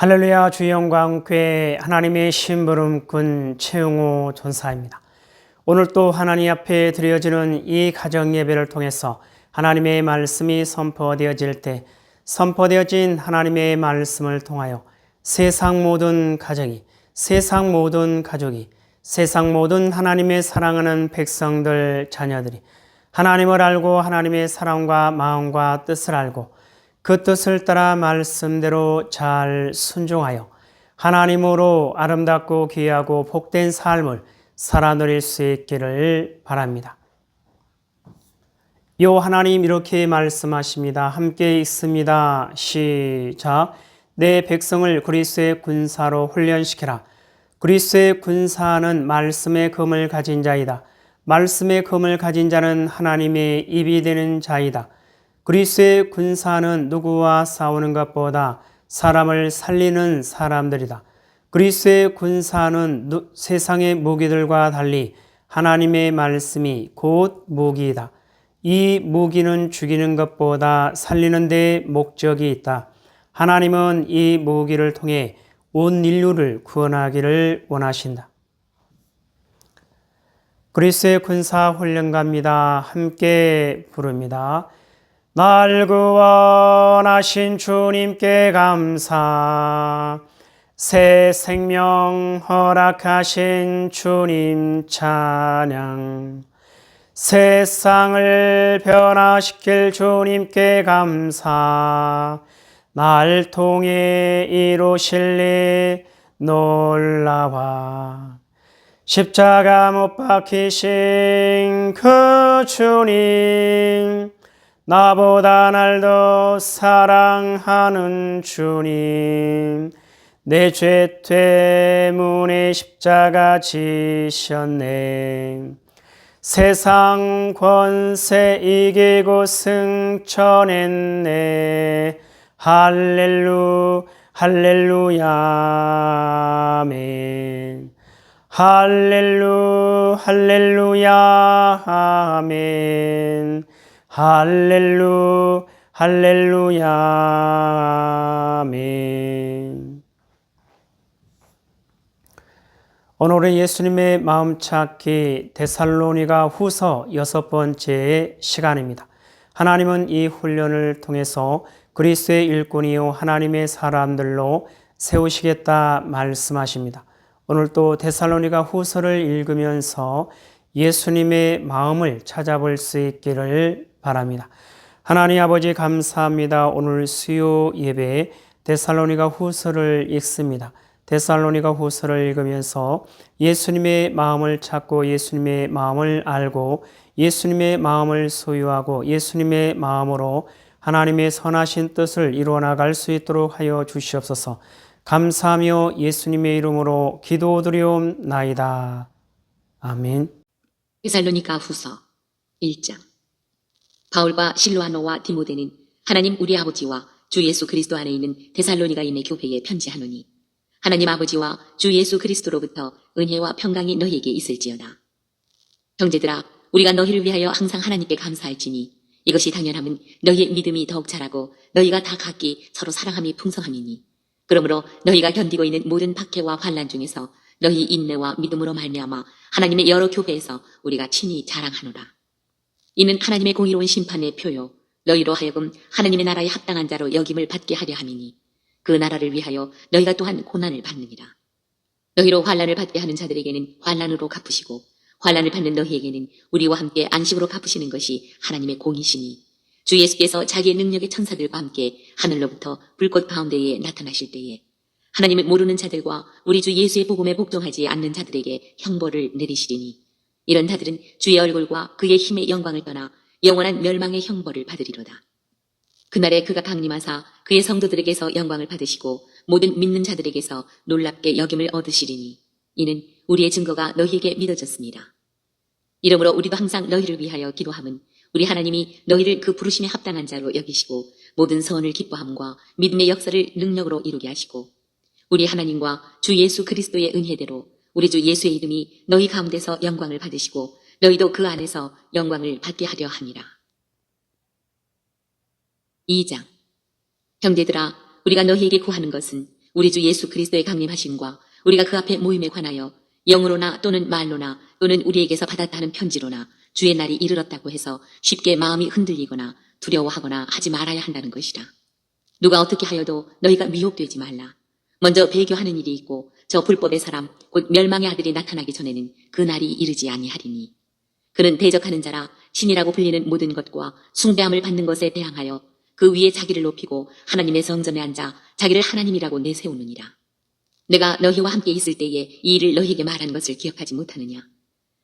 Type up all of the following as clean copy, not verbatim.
할렐루야. 주의 영광교회 하나님의 심부름꾼 최용호 전사입니다. 오늘 또 하나님 앞에 드려지는 이 가정 예배를 통해서 하나님의 말씀이 선포되어질 때 선포되어진 하나님의 말씀을 통하여 세상 모든 가정이, 세상 모든 가족이, 세상 모든 하나님의 사랑하는 백성들, 자녀들이 하나님을 알고 하나님의 사랑과 마음과 뜻을 알고 그 뜻을 따라 말씀대로 잘 순종하여 하나님으로 아름답고 귀하고 복된 삶을 살아 누릴 수 있기를 바랍니다. 요 하나님 이렇게 말씀하십니다. 함께 있습니다. 시작. 내 백성을 그리스도의 군사로 훈련시키라. 그리스도의 군사는 말씀의 검을 가진 자이다. 말씀의 검을 가진 자는 하나님의 입이 되는 자이다. 그리스도의 군사는 누구와 싸우는 것보다 사람을 살리는 사람들이다. 그리스도의 군사는 세상의 무기들과 달리 하나님의 말씀이 곧 무기이다. 이 무기는 죽이는 것보다 살리는 데 목적이 있다. 하나님은 이 무기를 통해 온 인류를 구원하기를 원하신다. 그리스도의 군사 훈련가입니다. 함께 부릅니다. 날 구원하신 주님께 감사, 새 생명 허락하신 주님 찬양, 세상을 변화시킬 주님께 감사, 날 통해 이루실 일 놀라와, 십자가 못 박히신 그 주님, 나보다 날 더 사랑하는 주님, 내 죄 때문에 십자가 지셨네. 세상 권세 이기고 승천했네. 할렐루야 아멘. 할렐루야 아멘. 할렐루야 아멘. 오늘은 예수님의 마음 찾기 데살로니가 후서 6번째 시간입니다. 하나님은 이 훈련을 통해서 그리스도의 일꾼이요 하나님의 사람들로 세우시겠다 말씀하십니다. 오늘 또 데살로니가 후서를 읽으면서 예수님의 마음을 찾아볼 수 있기를 바랍니다. 하나님 아버지 감사합니다. 오늘 수요 예배에 데살로니가 후서를 읽습니다. 데살로니가 후서를 읽으면서 예수님의 마음을 찾고 예수님의 마음을 알고 예수님의 마음을 소유하고 예수님의 마음으로 하나님의 선하신 뜻을 이루어 나갈 수 있도록 하여 주시옵소서. 감사하며 예수님의 이름으로 기도드리옵나이다. 아멘. 데살로니가 후서 1장. 바울과 실로아노와 디모데는 하나님 우리 아버지와 주 예수 그리스도 안에 있는 데살로니가인의 교회에 편지하노니 하나님 아버지와 주 예수 그리스도로부터 은혜와 평강이 너희에게 있을지어다. 형제들아, 우리가 너희를 위하여 항상 하나님께 감사할지니 이것이 당연함은 너희의 믿음이 더욱 자라고 너희가 다 각기 서로 사랑함이 풍성함이니 그러므로 너희가 견디고 있는 모든 박해와 환난 중에서 너희 인내와 믿음으로 말미암아 하나님의 여러 교회에서 우리가 친히 자랑하노라. 이는 하나님의 공의로운 심판의 표요 너희로 하여금 하나님의 나라에 합당한 자로 여김을 받게 하려 함이니 그 나라를 위하여 너희가 또한 고난을 받느니라. 너희로 환난을 받게 하는 자들에게는 환난으로 갚으시고 환난을 받는 너희에게는 우리와 함께 안식으로 갚으시는 것이 하나님의 공이시니 주 예수께서 자기의 능력의 천사들과 함께 하늘로부터 불꽃 가운데에 나타나실 때에 하나님을 모르는 자들과 우리 주 예수의 복음에 복종하지 않는 자들에게 형벌을 내리시리니 이런 자들은 주의 얼굴과 그의 힘의 영광을 떠나 영원한 멸망의 형벌을 받으리로다. 그날에 그가 강림하사 그의 성도들에게서 영광을 받으시고 모든 믿는 자들에게서 놀랍게 여김을 얻으시리니 이는 우리의 증거가 너희에게 믿어졌습니다. 이러므로 우리도 항상 너희를 위하여 기도함은 우리 하나님이 너희를 그 부르심에 합당한 자로 여기시고 모든 선을 기뻐함과 믿음의 역사를 능력으로 이루게 하시고 우리 하나님과 주 예수 그리스도의 은혜대로 우리 주 예수의 이름이 너희 가운데서 영광을 받으시고 너희도 그 안에서 영광을 받게 하려 함이라. 2장. 형제들아, 우리가 너희에게 구하는 것은 우리 주 예수 그리스도의 강림하심과 우리가 그 앞에 모임에 관하여 영으로나 또는 말로나 또는 우리에게서 받았다는 편지로나 주의 날이 이르렀다고 해서 쉽게 마음이 흔들리거나 두려워하거나 하지 말아야 한다는 것이라. 누가 어떻게 하여도 너희가 미혹되지 말라. 먼저 배교하는 일이 있고 저 불법의 사람 곧 멸망의 아들이 나타나기 전에는 그 날이 이르지 아니하리니 그는 대적하는 자라 신이라고 불리는 모든 것과 숭배함을 받는 것에 대항하여 그 위에 자기를 높이고 하나님의 성전에 앉아 자기를 하나님이라고 내세우느니라. 내가 너희와 함께 있을 때에 이 일을 너희에게 말한 것을 기억하지 못하느냐.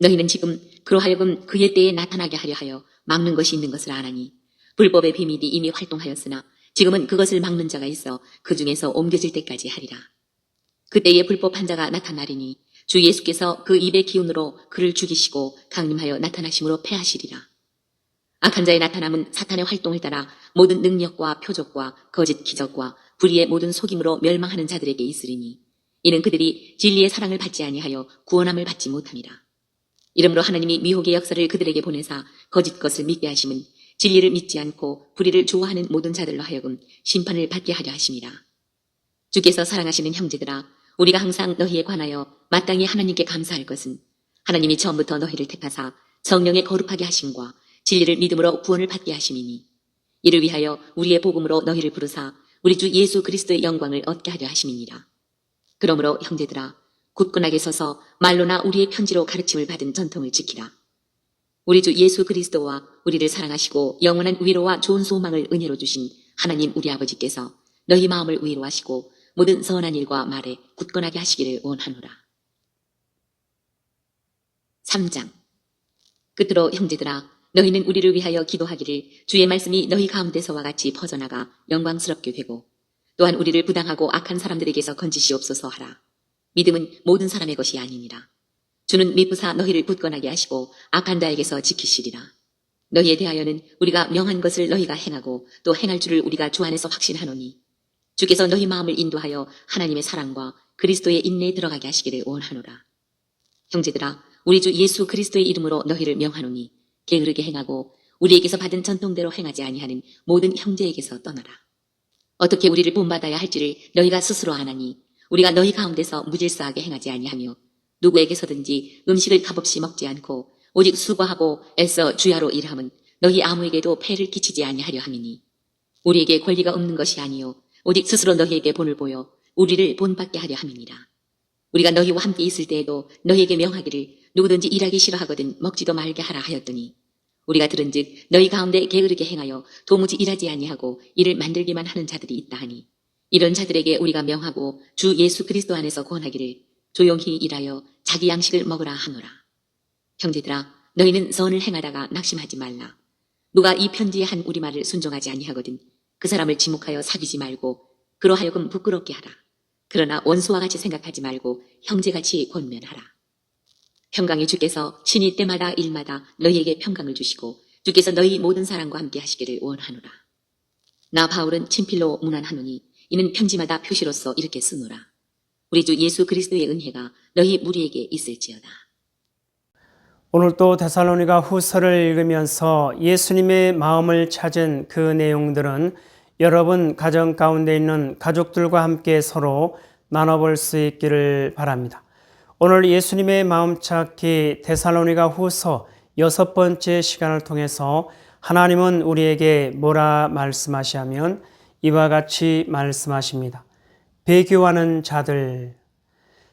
너희는 지금 그로하여금 그의 때에 나타나게 하려 하여 막는 것이 있는 것을 아나니 불법의 비밀이 이미 활동하였으나 지금은 그것을 막는 자가 있어 그 중에서 옮겨질 때까지 하리라. 그때에 불법한 자가 나타나리니 주 예수께서 그 입의 기운으로 그를 죽이시고 강림하여 나타나심으로 패하시리라. 악한 자의 나타남은 사탄의 활동을 따라 모든 능력과 표적과 거짓 기적과 불의의 모든 속임으로 멸망하는 자들에게 있으리니 이는 그들이 진리의 사랑을 받지 아니하여 구원함을 받지 못함이라. 이러므로 하나님이 미혹의 역사를 그들에게 보내사 거짓 것을 믿게 하심은 진리를 믿지 않고 불의를 좋아하는 모든 자들로 하여금 심판을 받게 하려 하심이라. 주께서 사랑하시는 형제들아, 우리가 항상 너희에 관하여 마땅히 하나님께 감사할 것은 하나님이 처음부터 너희를 택하사 성령의 거룩하게 하심과 진리를 믿음으로 구원을 받게 하심이니 이를 위하여 우리의 복음으로 너희를 부르사 우리 주 예수 그리스도의 영광을 얻게 하려 하심이니라. 그러므로 형제들아, 굳건하게 서서 말로나 우리의 편지로 가르침을 받은 전통을 지키라. 우리 주 예수 그리스도와 우리를 사랑하시고 영원한 위로와 좋은 소망을 은혜로 주신 하나님 우리 아버지께서 너희 마음을 위로하시고 모든 선한 일과 말에 굳건하게 하시기를 원하노라. 3장. 끝으로 형제들아, 너희는 우리를 위하여 기도하기를 주의 말씀이 너희 가운데서와 같이 퍼져나가 영광스럽게 되고 또한 우리를 부당하고 악한 사람들에게서 건지시옵소서 하라. 믿음은 모든 사람의 것이 아니니라. 주는 미쁘사 너희를 굳건하게 하시고 악한 자에게서 지키시리라. 너희에 대하여는 우리가 명한 것을 너희가 행하고 또 행할 줄을 우리가 주 안에서 확신하노니 주께서 너희 마음을 인도하여 하나님의 사랑과 그리스도의 인내에 들어가게 하시기를 원하노라. 형제들아, 우리 주 예수 그리스도의 이름으로 너희를 명하노니 게으르게 행하고 우리에게서 받은 전통대로 행하지 아니하는 모든 형제에게서 떠나라. 어떻게 우리를 본받아야 할지를 너희가 스스로 아나니 우리가 너희 가운데서 무질서하게 행하지 아니하며 누구에게서든지 음식을 값없이 먹지 않고 오직 수고하고 애써 주야로 일함은 너희 아무에게도 폐를 끼치지 아니하려 함이니 우리에게 권리가 없는 것이 아니요 오직 스스로 너희에게 본을 보여 우리를 본받게 하려 함이니라. 우리가 너희와 함께 있을 때에도 너희에게 명하기를 누구든지 일하기 싫어하거든 먹지도 말게 하라 하였더니 우리가 들은즉 너희 가운데 게으르게 행하여 도무지 일하지 아니하고 일을 만들기만 하는 자들이 있다 하니 이런 자들에게 우리가 명하고 주 예수 그리스도 안에서 권하기를 조용히 일하여 자기 양식을 먹으라 하노라. 형제들아, 너희는 선을 행하다가 낙심하지 말라. 누가 이 편지에 한 우리말을 순종하지 아니하거든 그 사람을 지목하여 사귀지 말고 그로하여금 부끄럽게 하라. 그러나 원수와 같이 생각하지 말고 형제같이 권면하라. 평강의 주께서 신이 때마다 일마다 너희에게 평강을 주시고 주께서 너희 모든 사람과 함께 하시기를 원하노라. 나 바울은 친필로 문안하노니 이는 편지마다 표시로서 이렇게 쓰노라. 우리 주 예수 그리스도의 은혜가 너희 무리에게 있을지어다. 오늘 또 데살로니가 후서를 읽으면서 예수님의 마음을 찾은 그 내용들은 여러분 가정 가운데 있는 가족들과 함께 서로 나눠볼 수 있기를 바랍니다. 오늘 예수님의 마음 찾기 데살로니가 후서 6번째 시간을 통해서 하나님은 우리에게 뭐라 말씀하시냐면 이와 같이 말씀하십니다. 배교하는 자들,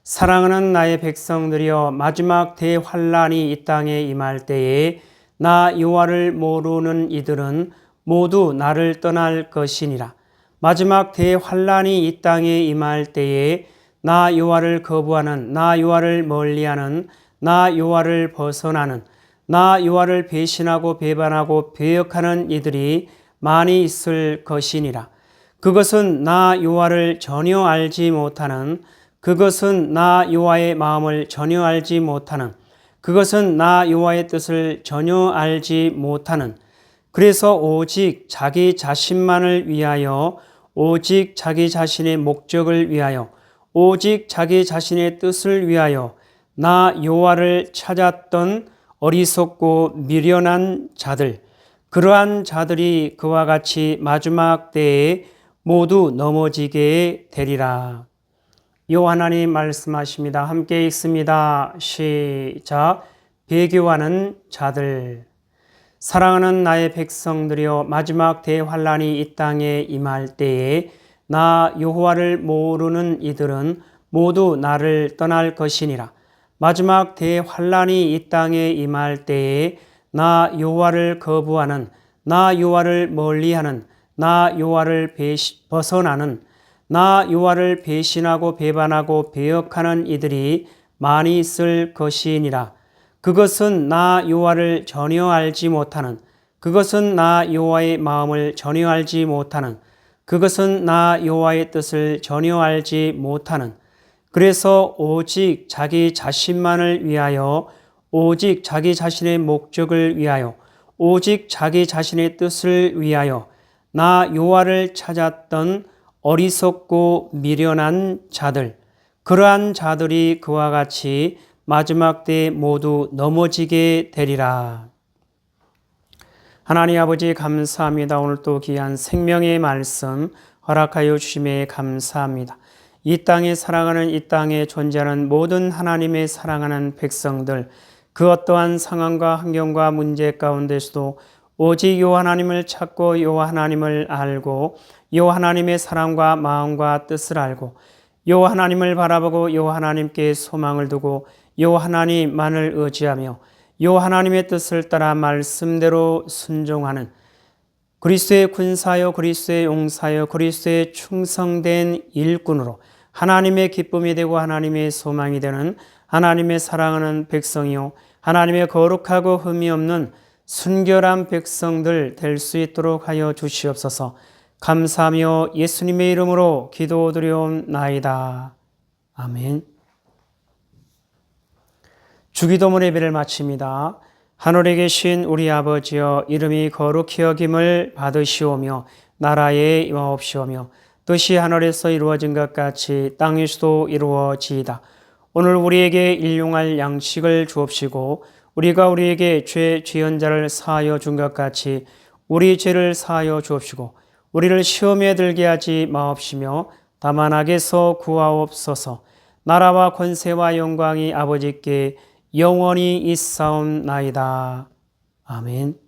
사랑하는 나의 백성들이여, 마지막 대환란이 이 땅에 임할 때에 나 여호와를 모르는 이들은 모두 나를 떠날 것이니라. 마지막 대환란이 이 땅에 임할 때에 나 여호와를 거부하는, 나 여호와를 멀리하는, 나 여호와를 벗어나는, 나 여호와를 배신하고 배반하고 배역하는 이들이 많이 있을 것이니라. 그것은 나 여호와를 전혀 알지 못하는, 그것은 나 여호와의 마음을 전혀 알지 못하는, 그것은 나 여호와의 뜻을 전혀 알지 못하는, 그래서 오직 자기 자신만을 위하여, 오직 자기 자신의 목적을 위하여, 오직 자기 자신의 뜻을 위하여 나 여호와를 찾았던 어리석고 미련한 자들, 그러한 자들이 그와 같이 마지막 때에 모두 넘어지게 되리라. 여호와 하나님 말씀하십니다. 함께 읽습니다. 시작. 배교하는 자들. 사랑하는 나의 백성들이여, 마지막 대환란이 이 땅에 임할 때에 나 여호와를 모르는 이들은 모두 나를 떠날 것이니라. 마지막 대환란이 이 땅에 임할 때에 나 여호와를 거부하는, 나 여호와를 멀리하는, 나 여호와를 벗어나는, 나 여호와를 배신하고 배반하고 배역하는 이들이 많이 있을 것이니라. 그것은 나 여호와를 전혀 알지 못하는, 그것은 나 여호와의 마음을 전혀 알지 못하는, 그것은 나 여호와의 뜻을 전혀 알지 못하는, 그래서 오직 자기 자신만을 위하여, 오직 자기 자신의 목적을 위하여, 오직 자기 자신의 뜻을 위하여 나 여호와를 찾았던 어리석고 미련한 자들, 그러한 자들이 그와 같이 마지막 때에 모두 넘어지게 되리라. 하나님 아버지 감사합니다. 오늘 또 귀한 생명의 말씀 허락하여 주심에 감사합니다. 이 땅에 사랑하는, 이 땅에 존재하는 모든 하나님의 사랑하는 백성들, 그 어떠한 상황과 환경과 문제 가운데서도 오직 요 하나님을 찾고 요 하나님을 알고 요 하나님의 사랑과 마음과 뜻을 알고 요 하나님을 바라보고 요 하나님께 소망을 두고 요 하나님만을 의지하며 요 하나님의 뜻을 따라 말씀대로 순종하는 그리스도의 군사요, 그리스도의 용사요, 그리스도의 충성된 일꾼으로 하나님의 기쁨이 되고 하나님의 소망이 되는 하나님의 사랑하는 백성이요, 하나님의 거룩하고 흠이 없는 순결한 백성들 될 수 있도록 하여 주시옵소서. 감사하며 예수님의 이름으로 기도드리옵나이다. 아멘. 주기도문 예배를 마칩니다. 하늘에 계신 우리 아버지여, 이름이 거룩히 여김을 받으시오며 나라에 임하옵시오며 뜻이 하늘에서 이루어진 것 같이 땅에서도 이루어지이다. 오늘 우리에게 일용할 양식을 주옵시고 우리가 우리에게 죄 지은 자를 사하여 준 것 같이 우리 죄를 사하여 주옵시고 우리를 시험에 들게 하지 마옵시며 다만 악에서 구하옵소서. 나라와 권세와 영광이 아버지께 영원히 있사옵나이다. 아멘.